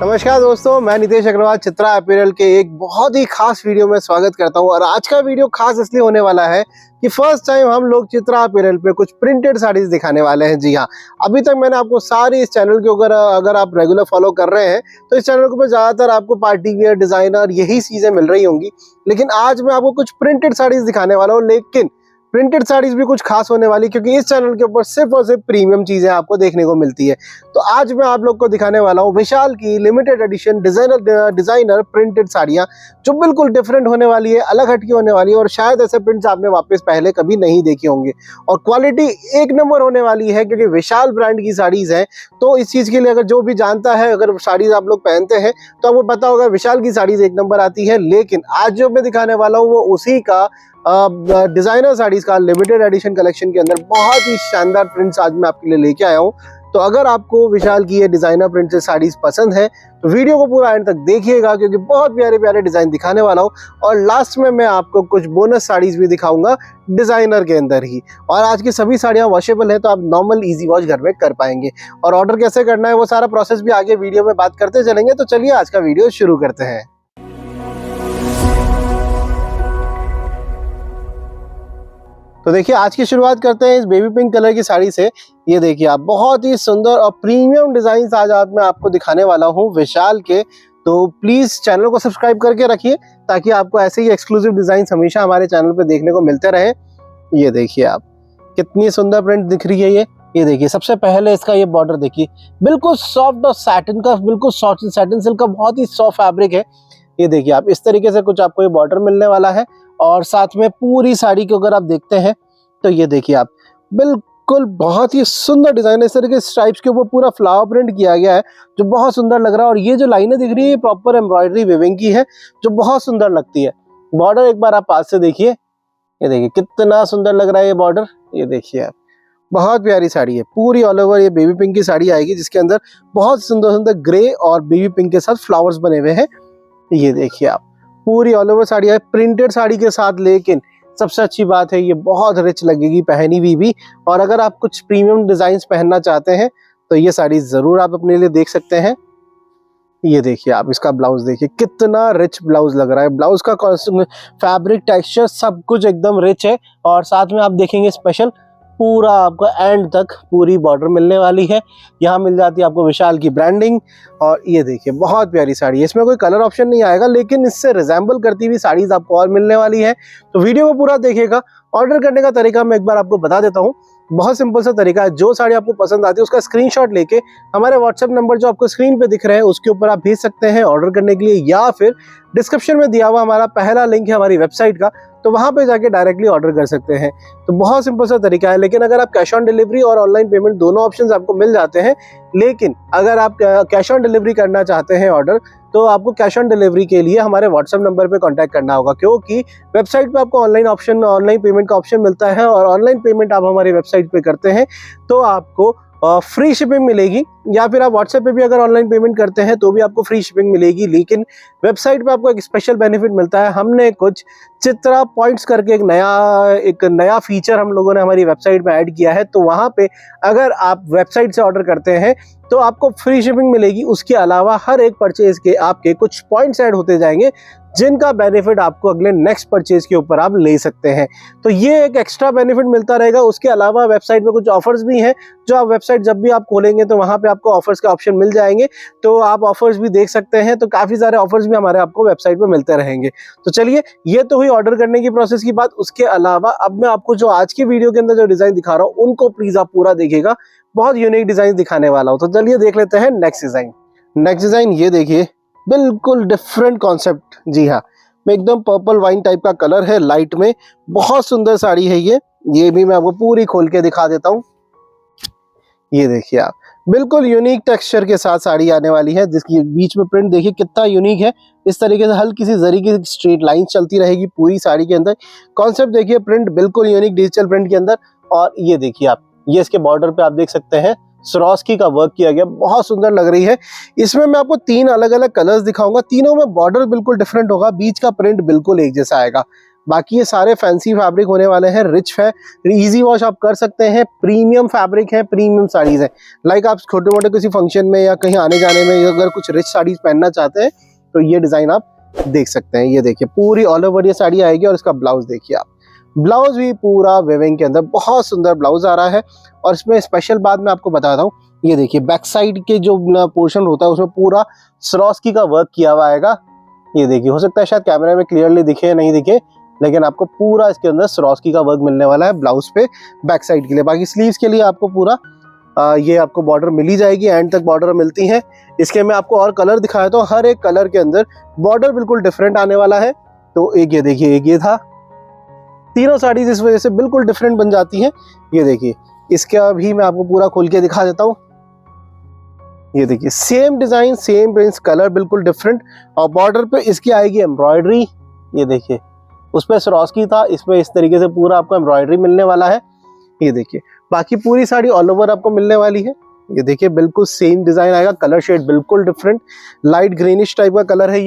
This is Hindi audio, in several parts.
नमस्कार दोस्तों, मैं नितेश अग्रवाल चित्रा अपैरल के एक बहुत ही खास वीडियो में स्वागत करता हूं। और आज का वीडियो खास इसलिए होने वाला है कि फर्स्ट टाइम हम लोग चित्रा अपैरल पे कुछ प्रिंटेड साड़ीज दिखाने वाले हैं। जी हाँ, अभी तक मैंने आपको सारी इस चैनल के ऊपर अगर आप रेगुलर फॉलो कर रहे हैं तो इस चैनल के ऊपर ज्यादातर आपको पार्टी वेयर, डिजाइनर यही चीजें मिल रही होंगी। लेकिन आज मैं आपको कुछ प्रिंटेड साड़ीज दिखाने वाला हूँ। लेकिन प्रिंटेड साड़ीज भी कुछ खास होने वाली, क्योंकि इस चैनल के ऊपर सिर्फ और सिर्फ प्रीमियम चीजें आपको देखने को मिलती है। तो आज मैं आप लोग को दिखाने वाला हूँ विशाल की लिमिटेड एडिशन डिजाइनर प्रिंटेड साड़ियाँ, जो बिल्कुल डिफरेंट होने वाली है, अलग हटकी होने वाली है। और शायद ऐसे प्रिंट्स आपने वापस पहले कभी नहीं देखे होंगे। और क्वालिटी एक नंबर होने वाली है, क्योंकि विशाल ब्रांड की साड़ीज है। तो इस चीज के लिए अगर जो भी जानता है, अगर साड़ीज आप लोग पहनते हैं तो आपको पता होगा विशाल की साड़ीज एक नंबर आती है। लेकिन आज जो मैं दिखाने वाला हूँ वो उसी का डिजाइनर साड़ीज का लिमिटेड एडिशन कलेक्शन के अंदर बहुत ही शानदार प्रिंट्स आज मैं आपके लिए लेके आया हूँ। तो अगर आपको विशाल की ये डिजाइनर प्रिंट से साड़ीज पसंद है तो वीडियो को पूरा एंड तक देखिएगा, क्योंकि बहुत प्यारे प्यारे डिजाइन दिखाने वाला हूँ। और लास्ट में मैं आपको कुछ बोनस साड़ीज भी दिखाऊंगा डिजाइनर के अंदर ही। और आज की सभी साड़ियाँ वॉशेबल है, तो आप नॉर्मल इजी वॉश घर में कर पाएंगे। और ऑर्डर कैसे करना है वो सारा प्रोसेस भी आगे वीडियो में बात करते चलेंगे। तो चलिए आज का वीडियो शुरू करते हैं। तो देखिए, आज की शुरुआत करते हैं इस बेबी पिंक कलर की साड़ी से। ये देखिए आप, बहुत ही सुंदर और प्रीमियम डिजाइन आज मैं आपको दिखाने वाला हूँ विशाल के। तो प्लीज चैनल को सब्सक्राइब करके रखिए, ताकि आपको ऐसे ही एक्सक्लूसिव डिजाइन हमेशा हमारे चैनल पे देखने को मिलते रहे। ये देखिए आप, कितनी सुंदर प्रिंट दिख रही है ये देखिए। सबसे पहले इसका ये बॉर्डर देखिए, बिल्कुल सॉफ्ट और सैटिन का, बिल्कुल सॉफ्ट सैटिन सिल्क का बहुत ही सॉफ्ट फैब्रिक है। ये देखिए आप, इस तरीके से कुछ आपको ये बॉर्डर मिलने वाला है। और साथ में पूरी साड़ी को अगर आप देखते हैं तो ये देखिए आप, बिल्कुल बहुत ही सुंदर डिजाइन है। इस तरीके स्ट्राइप्स के ऊपर पूरा फ्लावर प्रिंट किया गया है, जो बहुत सुंदर लग रहा है। और ये जो लाइनें दिख रही है, ये प्रॉपर एम्ब्रॉयडरी वीविंग की है, जो बहुत सुंदर लगती है। बॉर्डर एक बार आप पास से देखिए, ये देखिए कितना सुंदर लग रहा है ये बॉर्डर। ये देखिए आप, बहुत प्यारी साड़ी है। पूरी ऑल ओवर ये बेबी पिंक की साड़ी आएगी, जिसके अंदर बहुत सुंदर सुंदर ग्रे और बेबी पिंक के साथ फ्लावर्स बने हुए हैं। ये देखिए आप, पूरी ऑल ओवर साड़ी है प्रिंटेड साड़ी के साथ। लेकिन सबसे अच्छी बात है, ये बहुत रिच लगेगी पहनी हुई भी। और अगर आप कुछ प्रीमियम डिजाइन्स पहनना चाहते हैं तो ये साड़ी जरूर आप अपने लिए देख सकते हैं। ये देखिए आप, इसका ब्लाउज देखिए, कितना रिच ब्लाउज लग रहा है। ब्लाउज का फैब्रिक टेक्सचर सब कुछ एकदम रिच है। और साथ में आप देखेंगे स्पेशल पूरा आपको एंड तक पूरी बॉर्डर मिलने वाली है। यहाँ मिल जाती है आपको विशाल की ब्रांडिंग। और ये देखिए, बहुत प्यारी साड़ी है। इसमें कोई कलर ऑप्शन नहीं आएगा, लेकिन इससे रिजेंबल करती हुई साड़ीज आपको और मिलने वाली है। तो वीडियो को पूरा देखिएगा। ऑर्डर करने का तरीका मैं एक बार आपको बता देता हूँ। बहुत सिंपल सा तरीका है। जो साड़ी आपको पसंद आती है उसका स्क्रीनशॉट लेके हमारे व्हाट्सएप नंबर जो आपको स्क्रीन पे दिख रहे हैं उसके ऊपर आप भेज सकते हैं ऑर्डर करने के लिए। या फिर डिस्क्रिप्शन में दिया हुआ हमारा पहला लिंक है हमारी वेबसाइट का, तो वहां पे जाके डायरेक्टली ऑर्डर कर सकते हैं। तो बहुत सिंपल सा तरीका है। लेकिन अगर आप कैश ऑन डिलीवरी और ऑनलाइन पेमेंट दोनों ऑप्शंस आपको मिल जाते हैं। लेकिन अगर आप कैश ऑन डिलीवरी करना चाहते हैं ऑर्डर, तो आपको कैश ऑन डिलीवरी के लिए हमारे व्हाट्सएप नंबर पे कांटेक्ट करना होगा, क्योंकि वेबसाइट पे आपको ऑनलाइन पेमेंट का ऑप्शन मिलता है। और ऑनलाइन पेमेंट आप हमारी वेबसाइट पे करते हैं तो आपको फ्री शिपिंग मिलेगी। या फिर आप व्हाट्सएप पे भी अगर ऑनलाइन पेमेंट करते हैं तो भी आपको फ्री शिपिंग मिलेगी। लेकिन वेबसाइट पे आपको एक स्पेशल बेनिफिट मिलता है। हमने कुछ चित्रा पॉइंट्स करके एक नया फीचर हम लोगों ने हमारी वेबसाइट में ऐड किया है। तो वहां पे अगर आप वेबसाइट से ऑर्डर करते हैं तो आपको फ्री शिपिंग मिलेगी। उसके अलावा हर एक परचेज के आपके कुछ पॉइंट्स ऐड होते जाएंगे, जिनका बेनिफिट आपको अगले नेक्स्ट परचेज के ऊपर आप ले सकते हैं। तो ये एक एक्स्ट्रा बेनिफिट मिलता रहेगा। उसके अलावा वेबसाइट में कुछ ऑफर्स भी हैं, जो आप वेबसाइट जब भी आप खोलेंगे तो वहां पे आपको ऑफर्स के ऑप्शन मिल जाएंगे। तो आप ऑफर्स भी देख सकते हैं। तो काफी सारे ऑफर्स भी हमारे आपको वेबसाइट पे मिलते रहेंगे। तो चलिए, ये तो हुई ऑर्डर करने की प्रोसेस की बात। उसके अलावा अब मैं आपको जो आज की वीडियो के अंदर जो डिजाइन दिखा रहा हूँ उनको प्लीज आप पूरा देखिएगा। बहुत यूनिक डिजाइन दिखाने वाला हूँ। तो चलिए देख लेते हैं नेक्स्ट डिजाइन। नेक्स्ट डिजाइन ये देखिए, बिल्कुल डिफरेंट कॉन्सेप्ट। जी हाँ, एकदम पर्पल वाइन टाइप का कलर है, लाइट में। बहुत सुंदर साड़ी है ये भी मैं आपको पूरी खोल के दिखा देता हूँ। ये देखिए आप, बिल्कुल यूनिक टेक्सचर के साथ साड़ी आने वाली है, जिसकी बीच में प्रिंट देखिए कितना यूनिक है। इस तरीके से हल्की सी जरी की स्ट्रेट लाइन चलती रहेगी पूरी साड़ी के अंदर। कॉन्सेप्ट देखिए, प्रिंट बिल्कुल यूनिक डिजिटल प्रिंट के अंदर। और ये देखिए आप, ये इसके बॉर्डर पे आप देख सकते हैं स्वरोस्की का वर्क किया गया, बहुत सुंदर लग रही है। इसमें मैं आपको 3 अलग अलग कलर्स दिखाऊंगा। तीनों में बॉर्डर बिल्कुल डिफरेंट होगा, बीच का प्रिंट बिल्कुल एक जैसा आएगा। बाकी ये सारे फैंसी फैब्रिक होने वाले हैं, रिच है, इजी वॉश आप कर सकते हैं, प्रीमियम फैब्रिक है, प्रीमियम साड़ीज है। लाइक आप छोटे मोटे किसी फंक्शन में या कहीं आने जाने में अगर कुछ रिच साड़ीज पहनना चाहते हैं तो ये डिजाइन आप देख सकते हैं। ये देखिए पूरी ऑल ओवर ये साड़ी आएगी और इसका ब्लाउज देखिए आप, ब्लाउज भी पूरा वेविंग के अंदर बहुत सुंदर ब्लाउज आ रहा है। और इसमें स्पेशल बात मैं आपको बताता हूँ, ये देखिए बैक साइड के जो पोर्शन होता है उसमें पूरा स्वरोस्की का वर्क किया हुआ आएगा। ये देखिए, हो सकता है शायद कैमरे में क्लियरली दिखे या नहीं दिखे, लेकिन आपको पूरा इसके अंदर स्वरोस्की का वर्क मिलने वाला है ब्लाउज पे बैक साइड के लिए। बाकी स्लीव्स के लिए आपको पूरा ये आपको बॉर्डर मिल ही जाएगी, एंड तक बॉर्डर मिलती है। इसके मैं आपको और कलर दिखाया तो हर एक कलर के अंदर बॉर्डर बिल्कुल डिफरेंट आने वाला है। तो एक ये देखिए, एक ये था, तीनों साड़ीज इस वजह से बिल्कुल डिफरेंट बन जाती हैं। ये देखिए, इसका भी मैं आपको पूरा खोल के दिखा देता हूँ। ये देखिए same design, same prints, colour बिल्कुल डिफरेंट, और बॉर्डर पे इसकी आएगी एम्ब्रॉयडरी। ये देखिए, उस पर स्वरोस्की था, इसमें इस तरीके से पूरा आपको एम्ब्रॉयडरी मिलने वाला है। ये देखिए, बाकी पूरी साड़ी ऑल ओवर आपको मिलने वाली है। ये देखिए बिल्कुल सेम डिजाइन आएगा, कलर शेड बिल्कुल डिफरेंट, लाइट ग्रीनिश टाइप का कलर है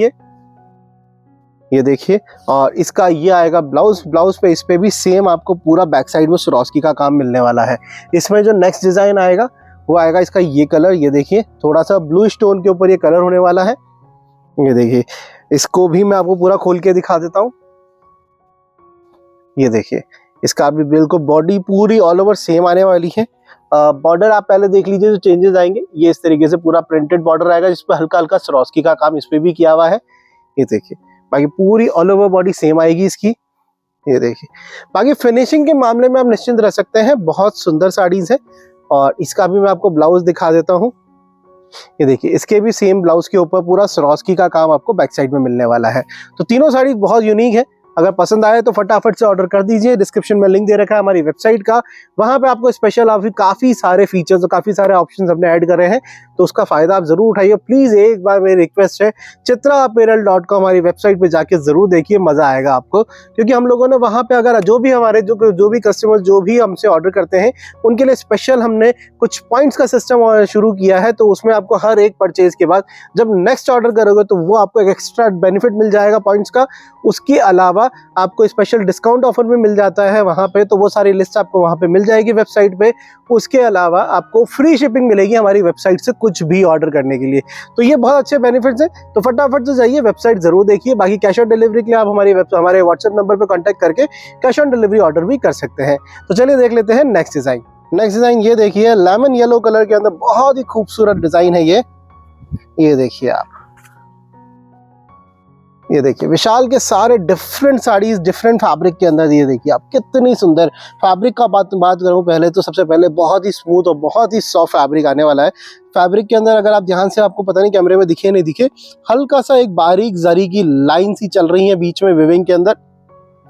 ये देखिए। और इसका ये आएगा ब्लाउज, ब्लाउज पे इस पे भी सेम आपको पूरा बैक साइड में स्वरोस्की का काम मिलने वाला है। इसमें जो नेक्स्ट डिजाइन आएगा वो आएगा इसका ये कलर, ये देखिए थोड़ा सा ब्लू स्टोन के ऊपर ये कलर होने वाला है। ये देखिए, इसको भी मैं आपको पूरा खोल के दिखा देता हूँ। ये देखिए, इसका भी बिल्कुल बॉडी पूरी ऑल ओवर सेम आने वाली है। बॉर्डर आप पहले देख लीजिए जो चेंजेस आएंगे, ये इस तरीके से पूरा प्रिंटेड बॉर्डर आएगा जिसपे हल्का हल्का स्वरोस्की का काम इस पे भी किया हुआ है। ये देखिए, बाकी पूरी ऑल ओवर बॉडी सेम आएगी इसकी। ये देखिए, बाकी फिनिशिंग के मामले में आप निश्चिंत रह सकते हैं, बहुत सुंदर साड़ीज है। और इसका भी मैं आपको ब्लाउज दिखा देता हूँ। ये देखिए, इसके भी सेम ब्लाउज के ऊपर पूरा स्वरोस्की का काम आपको बैक साइड में मिलने वाला है। तो तीनों साड़ी बहुत यूनिक है। अगर पसंद आए तो फटाफट से ऑर्डर कर दीजिए। डिस्क्रिप्शन में लिंक दे रखा है हमारी वेबसाइट का, वहां पे आपको स्पेशल काफी सारे फीचर्स और काफी सारे ऑप्शंस हमने ऐड करे हैं, तो उसका फायदा आप जरूर उठाइए। प्लीज एक बार मेरी रिक्वेस्ट है, chitraapparel.com हमारी वेबसाइट पे जाके जरूर देखिए, मजा आएगा आपको। क्योंकि हम लोगों ने वहां पे अगर जो भी हमारे जो भी कस्टमर जो भी हमसे ऑर्डर करते हैं उनके लिए स्पेशल हमने कुछ पॉइंट्स का सिस्टम शुरू किया है। तो उसमें आपको हर एक परचेज के बाद जब नेक्स्ट ऑर्डर करोगे तो वो आपको एक एक्स्ट्रा बेनिफिट मिल जाएगा पॉइंट्स का। उसके अलावा आपको स्पेशल डिस्काउंट ऑफर भी मिल जाता है वहां पे, तो वो सारी लिस्ट आपको वहां पे मिल जाएगी वेबसाइट पे। उसके अलावा आपको फ्री शिपिंग मिलेगी हमारी वेबसाइट से कुछ भी ऑर्डर करने के लिए। तो ये बहुत अच्छे बेनिफिट्स हैं, तो फटाफट से जाइए वेबसाइट जरूर देखिए। बाकी कैश ऑन डिलीवरी के लिए आप हमारे व्हाट्सएप नंबर पर कॉन्टैक्ट करके कैश ऑन डिलीवरी ऑर्डर भी कर सकते हैं। तो चलिए देख लेते हैं नेक्स्ट डिजाइन। नेक्स्ट डिजाइन ये देखिए, लेमन येलो कलर के अंदर बहुत ही खूबसूरत डिजाइन है ये देखिए आप। ये देखिए, विशाल के सारे डिफरेंट साड़ीज डिफरेंट फैब्रिक के अंदर। ये देखिए आप, कितनी सुंदर फैब्रिक का बात करूं पहले तो सबसे पहले बहुत ही स्मूथ और बहुत ही सॉफ्ट फैब्रिक आने वाला है। फैब्रिक के अंदर अगर आप ध्यान से, आपको पता नहीं कैमरे में दिखे नहीं दिखे, हल्का सा एक बारीक जरी की लाइन सी चल रही है बीच में विविंग के अंदर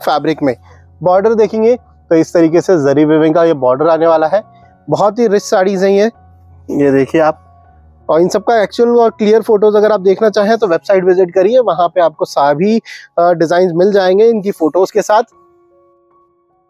फैब्रिक में। बॉर्डर देखेंगे तो इस तरीके से जरी विविंग का ये बॉर्डर आने वाला है। बहुत ही रिच साड़ीज हैं ये देखिए आप। और इन सबका एक्चुअल और क्लियर फोटोज अगर आप देखना चाहें तो वेबसाइट विजिट करिए, वहां पे आपको सभी डिजाइन मिल जाएंगे इनकी फोटोज के साथ।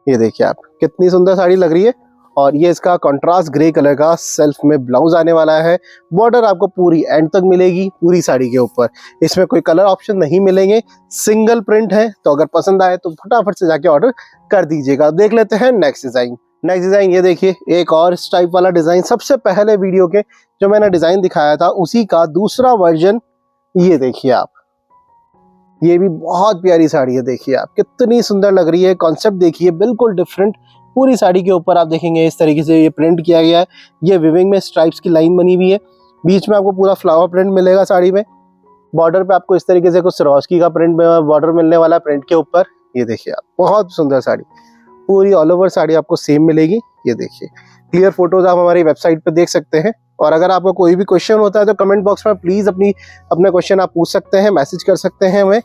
ये देखिए आप, कितनी सुंदर साड़ी लग रही है। और ये इसका कंट्रास्ट ग्रे कलर का सेल्फ में ब्लाउज आने वाला है। बॉर्डर आपको पूरी एंड तक मिलेगी पूरी साड़ी के ऊपर। इसमें कोई कलर ऑप्शन नहीं मिलेंगे, सिंगल प्रिंट है। तो अगर पसंद आए तो फटाफट से जाके ऑर्डर कर दीजिएगा। देख लेते हैं नेक्स्ट डिजाइन। नेक्स्ट डिजाइन ये देखिए, एक और इस टाइप वाला डिजाइन। सबसे पहले वीडियो के जो मैंने डिजाइन दिखाया था उसी का दूसरा वर्जन। ये देखिए आप, ये भी बहुत प्यारी साड़ी है। देखिए आप, कितनी सुंदर लग रही है। कॉन्सेप्ट देखिए, बिल्कुल डिफरेंट। पूरी साड़ी के ऊपर आप देखेंगे इस तरीके से ये प्रिंट किया गया है। ये विविंग में स्ट्राइप्स की लाइन बनी हुई है, बीच में आपको पूरा फ्लावर प्रिंट मिलेगा साड़ी में। बॉर्डर पे आपको इस तरीके से कुछ स्वरोस्की का प्रिंट बॉर्डर मिलने वाला है प्रिंट के ऊपर। ये देखिए आप, बहुत सुंदर साड़ी, पूरी ऑल ओवर साड़ी आपको सेम मिलेगी। ये देखिए, क्लियर फोटोज आप हमारी वेबसाइट पे देख सकते हैं। और अगर आपको कोई भी क्वेश्चन होता है तो कमेंट बॉक्स में प्लीज अपने क्वेश्चन आप पूछ सकते हैं, मैसेज कर सकते हैं हमें।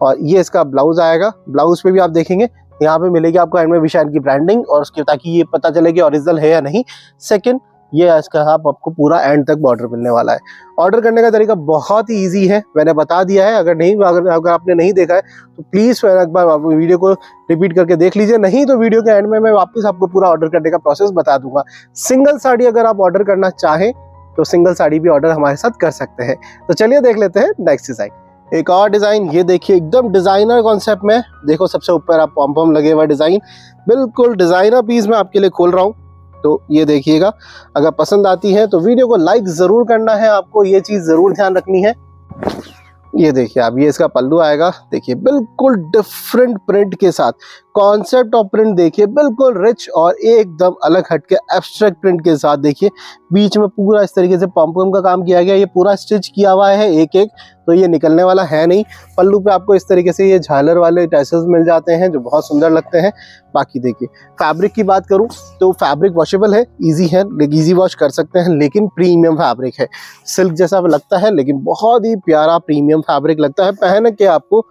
और ये इसका ब्लाउज आएगा। ब्लाउज पे भी आप देखेंगे यहाँ पे मिलेगी आपको एंड में विशाल की ब्रांडिंग, और उसके ताकि ये पता चले कि ओरिजिनल है या नहीं। सेकंड, ये इसका आपको पूरा एंड तक बॉर्डर मिलने वाला है। ऑर्डर करने का तरीका बहुत ही इजी है, मैंने बता दिया है। अगर आपने नहीं देखा है तो प्लीज एक बार वीडियो को रिपीट करके देख लीजिए, नहीं तो वीडियो के एंड में मैं वापस आपको पूरा ऑर्डर करने का प्रोसेस बता दूंगा। सिंगल साड़ी अगर आप ऑर्डर करना चाहें तो सिंगल साड़ी भी ऑर्डर हमारे साथ कर सकते हैं। तो चलिए देख लेते हैं नेक्स्ट डिजाइन। एक और डिजाइन ये देखिए, एकदम डिजाइनर कॉन्सेप्ट में। देखो सबसे ऊपर आप पॉम पॉम लगे हुआ डिजाइन, बिल्कुल डिजाइनर पीस में आपके लिए खोल रहा हूँ। तो ये देखिएगा, अगर पसंद आती है तो वीडियो को लाइक जरूर करना है, आपको ये चीज जरूर ध्यान रखनी है। ये देखिए आप, ये इसका पल्लू आएगा। देखिए बिल्कुल डिफरेंट प्रिंट के साथ, कॉन्सेप्ट ऑफ प्रिंट देखिए बिल्कुल रिच और एकदम अलग हटके एब्स्ट्रैक्ट प्रिंट के साथ। देखिए बीच में पूरा इस तरीके से पॉम का काम किया गया, ये पूरा स्टिच किया हुआ है एक एक, तो ये निकलने वाला है नहीं। पल्लू पे आपको इस तरीके से ये झालर वाले टैसल्स मिल जाते हैं जो बहुत सुंदर लगते हैं। बाकी देखिए फैब्रिक की बात करूं तो फैब्रिक वॉशेबल है, इजी है, इजी वॉश कर सकते हैं, लेकिन प्रीमियम फैब्रिक है। सिल्क जैसा लगता है लेकिन बहुत ही प्यारा प्रीमियम फैब्रिक लगता है, पहन के आपको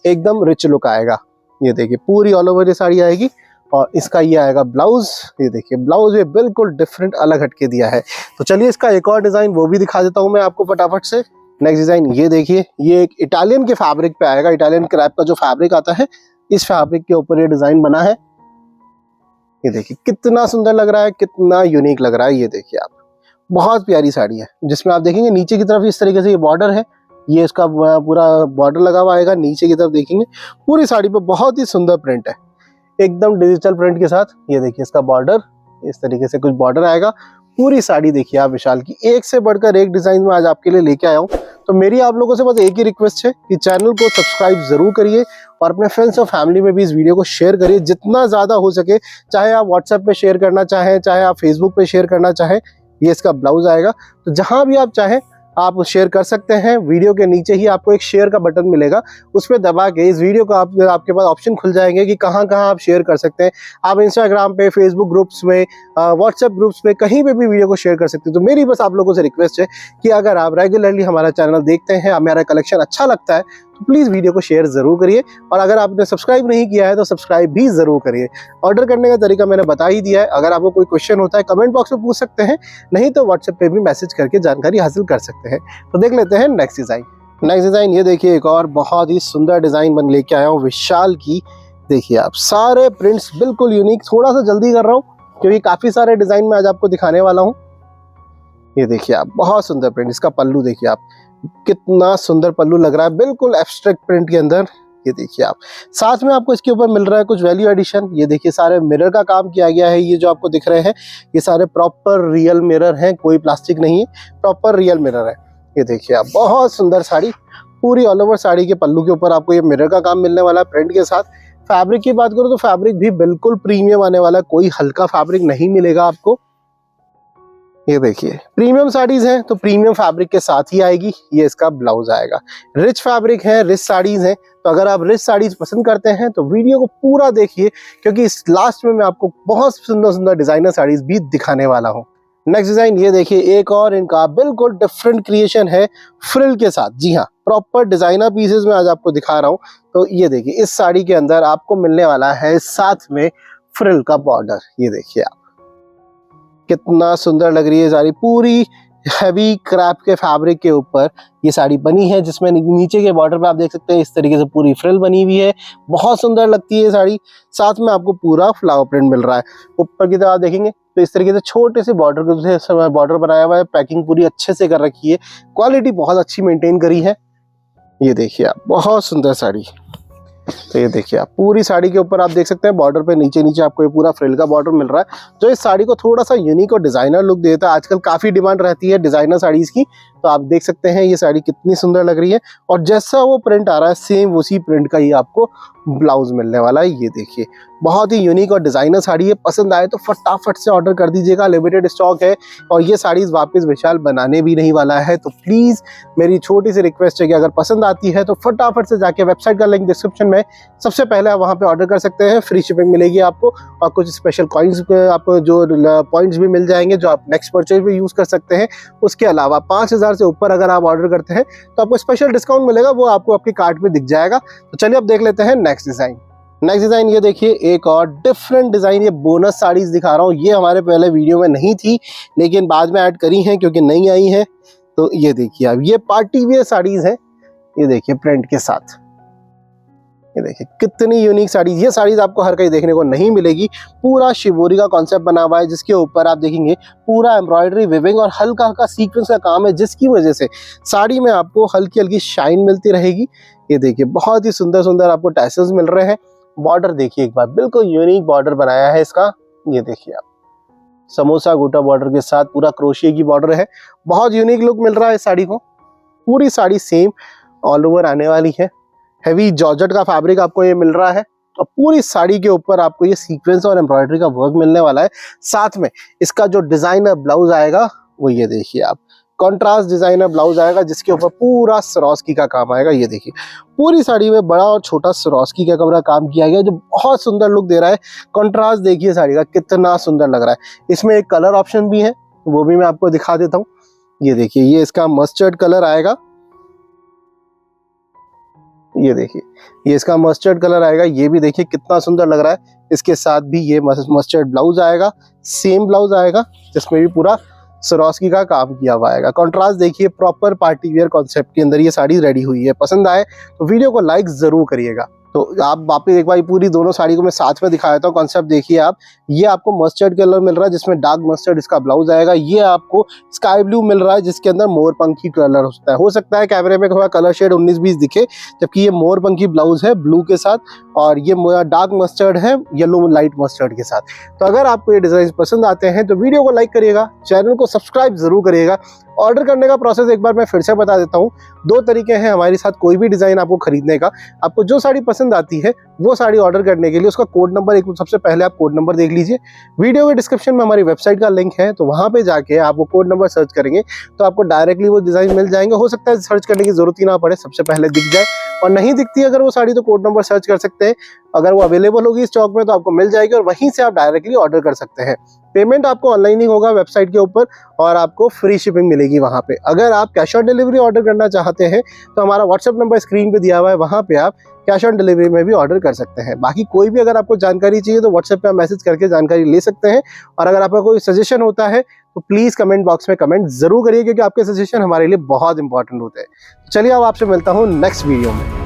एकदम रिच लुक आएगा। ये देखिए पूरी ऑल ओवर ये साड़ी आएगी और इसका ये आएगा ब्लाउज। ये देखिए ब्लाउज ये बिल्कुल डिफरेंट अलग हटके दिया है। तो चलिए इसका एक और डिजाइन वो भी दिखा देता हूं मैं आपको फटाफट से। नेक्स्ट डिजाइन ये देखिए, ये एक इटालियन के फैब्रिक पे आएगा। इटालियन क्रैप का जो फैब्रिक आता है, इस फैब्रिक के ऊपर ये डिजाइन बना है। ये देखिए कितना सुंदर लग रहा है, कितना यूनिक लग रहा है। ये देखिए आप, बहुत प्यारी साड़ी है, जिसमें आप देखेंगे नीचे की तरफ इस तरीके से ये बॉर्डर है, ये इसका पूरा बॉर्डर लगा हुआ आएगा। नीचे की तरफ देखेंगे पूरी साड़ी पे बहुत ही सुंदर प्रिंट है, एकदम डिजिटल प्रिंट के साथ। ये देखिए इसका बॉर्डर, इस तरीके से कुछ बॉर्डर आएगा। पूरी साड़ी देखिए आप विशाल की, एक से बढ़कर एक डिजाइन में आज आपके लिए लेके आया हूँ। तो मेरी आप लोगों से बस एक ही रिक्वेस्ट है कि चैनल को सब्सक्राइब जरूर करिए और अपने फ्रेंड्स और फैमिली में भी इस वीडियो को शेयर करिए जितना ज्यादा हो सके। चाहे आप व्हाट्सएप पे शेयर करना चाहें, चाहे आप फेसबुक पे शेयर करना चाहें। ये इसका ब्लाउज आएगा, तो जहां भी आप चाहें आप शेयर कर सकते हैं। वीडियो के नीचे ही आपको एक शेयर का बटन मिलेगा, उस पर दबा के इस वीडियो को आपके पास ऑप्शन खुल जाएंगे कि कहां कहां आप शेयर कर सकते हैं। आप इंस्टाग्राम पे, फेसबुक ग्रुप्स में, व्हाट्सएप ग्रुप्स में, कहीं पे भी वीडियो को शेयर कर सकते हैं। तो मेरी बस आप लोगों से रिक्वेस्ट है कि अगर आप रेगुलरली हमारा चैनल देखते हैं, हमारा कलेक्शन अच्छा लगता है, तो प्लीज़ वीडियो को शेयर ज़रूर करिए। और अगर आपने सब्सक्राइब नहीं किया है तो सब्सक्राइब भी ज़रूर करिए। ऑर्डर करने का तरीका मैंने बता ही दिया है, अगर आपको कोई क्वेश्चन होता है कमेंट बॉक्स में पूछ सकते हैं, नहीं तो व्हाट्सएप पे भी मैसेज करके जानकारी हासिल कर सकते हैं। तो देख लेते हैं नेक्स्ट डिज़ाइन। नेक्स्ट डिज़ाइन ये देखिए, एक और बहुत ही सुंदर डिज़ाइन बन लेके आया हूँ विशाल की। देखिए आप, सारे प्रिंट्स बिल्कुल यूनिक। थोड़ा सा जल्दी कर रहा हूँ क्योंकि काफ़ी सारे डिज़ाइन मैं आज आपको दिखाने वाला हूँ। ये देखिए आप, बहुत सुंदर प्रिंट। इसका पल्लू देखिए आप, कितना सुंदर पल्लू लग रहा है, बिल्कुल एब्स्ट्रैक्ट प्रिंट के अंदर। ये देखिए आप, साथ में आपको इसके ऊपर मिल रहा है कुछ वैल्यू एडिशन। ये देखिए सारे मिरर का काम किया गया है। ये जो आपको दिख रहे हैं ये सारे प्रॉपर रियल मिरर हैं, कोई प्लास्टिक नहीं है, प्रॉपर रियल मिरर है। ये देखिए आप, बहुत सुंदर साड़ी। पूरी ऑल ओवर साड़ी के पल्लू के ऊपर आपको ये मिरर का काम मिलने वाला है प्रिंट के साथ। फैब्रिक की बात करूँ तो फैब्रिक भी बिल्कुल प्रीमियम आने वाला है, कोई हल्का फैब्रिक नहीं मिलेगा आपको। ये देखिए प्रीमियम साड़ीज हैं तो प्रीमियम फैब्रिक के साथ ही आएगी। ये इसका ब्लाउज आएगा। रिच फैब्रिक है, रिच साड़ीज हैं, तो अगर आप रिच साड़ीज पसंद करते हैं तो वीडियो को पूरा देखिए, क्योंकि इस लास्ट में मैं आपको बहुत सुंदर सुंदर डिजाइनर साड़ीज भी दिखाने वाला हूँ। नेक्स्ट डिजाइन ये देखिए, एक और इनका बिल्कुल डिफरेंट क्रिएशन है फ्रिल के साथ। जी हाँ, प्रॉपर डिजाइनर पीसेस में आज आपको दिखा रहा हूँ। तो ये देखिए, इस साड़ी के अंदर आपको मिलने वाला है साथ में फ्रिल का बॉर्डर। ये देखिए आप, कितना सुंदर लग रही है साड़ी। पूरी हैवी क्रैप के फैब्रिक के ऊपर ये साड़ी बनी है, जिसमें नीचे के बॉर्डर पे आप देख सकते हैं इस तरीके से पूरी फ्रिल बनी हुई है। बहुत सुंदर लगती है साड़ी। साथ में आपको पूरा फ्लावर प्रिंट मिल रहा है। ऊपर की तरफ आप देखेंगे तो इस तरीके से छोटे से बॉर्डर बनाया हुआ है। पैकिंग पूरी अच्छे से कर रखी है, क्वालिटी बहुत अच्छी मेंटेन करी है। ये देखिए आप, बहुत सुंदर साड़ी। तो ये देखिए आप, पूरी साड़ी के ऊपर आप देख सकते हैं बॉर्डर पे नीचे नीचे आपको ये पूरा फ्रिल का बॉर्डर मिल रहा है, जो इस साड़ी को थोड़ा सा यूनिक और डिजाइनर लुक देता है। आजकल काफी डिमांड रहती है डिजाइनर साड़ीज की, तो आप देख सकते हैं ये साड़ी कितनी सुंदर लग रही है। और जैसा वो प्रिंट आ रहा है सेम उसी प्रिंट का ही आपको ब्लाउज मिलने वाला है। ये देखिए, बहुत ही यूनिक और डिजाइनर साड़ी है। पसंद आए तो फटाफट से ऑर्डर कर दीजिएगा, लिमिटेड स्टॉक है और ये साड़ीज वापस विशाल बनाने भी नहीं वाला है। तो प्लीज मेरी छोटी सी रिक्वेस्ट है कि अगर पसंद आती है तो फटाफट से जाके वेबसाइट का लिंक डिस्क्रिप्शन में सबसे पहले आप वहां पे ऑर्डर कर सकते हैं। फ्री शिपिंग मिलेगी आपको और कुछ स्पेशल कॉइन्स आपको जो पॉइंट्स भी मिल जाएंगे, जो आप नेक्स्ट परचेज में यूज कर सकते हैं। उसके अलावा 5000 से ऊपर अगर आप ऑर्डर करते हैं तो आपको स्पेशल डिस्काउंट मिलेगा, वो आपको आपके कार्ट में दिख जाएगा। तो चलिए अब देख लेते हैं नेक्स्ट डिजाइन। नेक्स्ट डिजाइन ये देखिए, एक और डिफरेंट डिजाइन। ये बोनस साड़ीज दिखा रहा हूँ, ये हमारे पहले वीडियो में नहीं थी लेकिन बाद में ऐड करी हैं क्योंकि नई आई हैं। तो ये देखिए अब, ये पार्टी वेयर साड़ीज हैं। ये देखिए प्रिंट के साथ, ये देखिए कितनी यूनिक साड़ी। ये साड़ीज आपको हर कहीं देखने को नहीं मिलेगी। पूरा शिवोरी का कॉन्सेप्ट बना हुआ है, जिसके ऊपर आप देखेंगे पूरा एम्ब्रॉयडरी, विविंग और हल्का हल्का सीक्वेंस का काम है, जिसकी वजह से साड़ी में आपको हल्की हल्की शाइन मिलती रहेगी। ये देखिए बहुत ही सुंदर सुंदर आपको टैसल्स मिल रहे हैं। बॉर्डर देखिए एक बार, बिल्कुल यूनिक बॉर्डर बनाया है इसका। ये देखिए आप, समोसा गोटा बॉर्डर के साथ पूरा क्रोशिया की बॉर्डर है। बहुत यूनिक लुक मिल रहा है इस साड़ी को। पूरी साड़ी सेम ऑल ओवर आने वाली है। हैवी जॉर्जेट का फैब्रिक आपको ये मिल रहा है और पूरी साड़ी के ऊपर आपको ये सीक्वेंस और एम्ब्रॉयडरी का वर्क मिलने वाला है। साथ में इसका जो डिजाइनर ब्लाउज आएगा वो ये देखिए आप, कॉन्ट्रास्ट डिजाइनर ब्लाउज आएगा, जिसके ऊपर पूरा स्वरोस्की का काम आएगा। ये देखिए पूरी साड़ी में बड़ा और छोटा स्वरोस्की का कमरा काम किया गया, जो बहुत सुंदर लुक दे रहा है। कॉन्ट्रास्ट देखिए साड़ी का कितना सुंदर लग रहा है। इसमें एक कलर ऑप्शन भी है, वो भी मैं आपको दिखा देता हूँ। ये देखिए ये इसका मस्टर्ड कलर आएगा। ये देखिए ये इसका मस्टर्ड कलर आएगा। ये भी देखिए कितना सुंदर लग रहा है। इसके साथ भी ये मस्टर्ड ब्लाउज आएगा, सेम ब्लाउज आएगा, जिसमें भी पूरा स्वरोस्की का काम किया हुआ आएगा। कॉन्ट्रास्ट देखिए, प्रॉपर पार्टी वेयर कॉन्सेप्ट के अंदर ये साड़ी रेडी हुई है। पसंद आए तो वीडियो को लाइक जरूर करिएगा। तो आप वापस एक बार पूरी दोनों साड़ी को मैं साथ में दिखाया था। कॉन्सेप्ट देखिए आप, ये आपको मस्टर्ड कलर मिल रहा है, जिसमें डार्क मस्टर्ड इसका ब्लाउज आएगा। ये आपको स्काई ब्लू मिल रहा है, जिसके अंदर मोरपंखी कलर होता है। हो सकता है कैमरे में थोड़ा कलर शेड 19-20 दिखे, जबकि ये मोरपंखी ब्लाउज है ब्लू के साथ, और ये डार्क मस्टर्ड है येलो लाइट मस्टर्ड के साथ। तो अगर आपको ये डिजाइन पसंद आते हैं तो वीडियो को लाइक करिएगा, चैनल को सब्सक्राइब जरूर करिएगा। ऑर्डर करने का प्रोसेस एक बार मैं फिर से बता देता हूँ। 2 तरीके हैं हमारे साथ कोई भी डिजाइन आपको खरीदने का। आपको जो साड़ी पसंद आती है वो साड़ी ऑर्डर करने के लिए उसका कोड नंबर, एक सबसे पहले आप कोड नंबर देख लीजिए। वीडियो के डिस्क्रिप्शन में हमारी वेबसाइट का लिंक है, तो वहां पे जाके आप वो कोड नंबर सर्च करेंगे तो आपको डायरेक्टली वो डिजाइन मिल जाएंगे। हो सकता है सर्च करने की जरूरत ही ना पड़े, सबसे पहले दिख जाए, और नहीं दिखती अगर वो साड़ी तो कोड नंबर सर्च कर सकते हैं। अगर वो अवेलेबल होगी स्टॉक में तो आपको मिल जाएगी, और वहीं से आप डायरेक्टली ऑर्डर कर सकते हैं। पेमेंट आपको ऑनलाइन ही होगा वेबसाइट के ऊपर, और आपको फ्री शिपिंग मिलेगी वहां पे। अगर आप कैश ऑन डिलीवरी ऑर्डर करना चाहते हैं तो हमारा व्हाट्सएप नंबर स्क्रीन पे दिया हुआ है, वहां पे आप कैश ऑन डिलीवरी में भी ऑर्डर कर सकते हैं। बाकी कोई भी अगर आपको जानकारी चाहिए तो व्हाट्सएप पे आप मैसेज करके जानकारी ले सकते हैं। और अगर आपका कोई सजेशन होता है तो प्लीज कमेंट बॉक्स में कमेंट जरूर करिए, क्योंकि आपके सजेशन हमारे लिए बहुत इंपॉर्टेंट होते हैं। चलिए अब आपसे मिलता हूँ नेक्स्ट वीडियो में।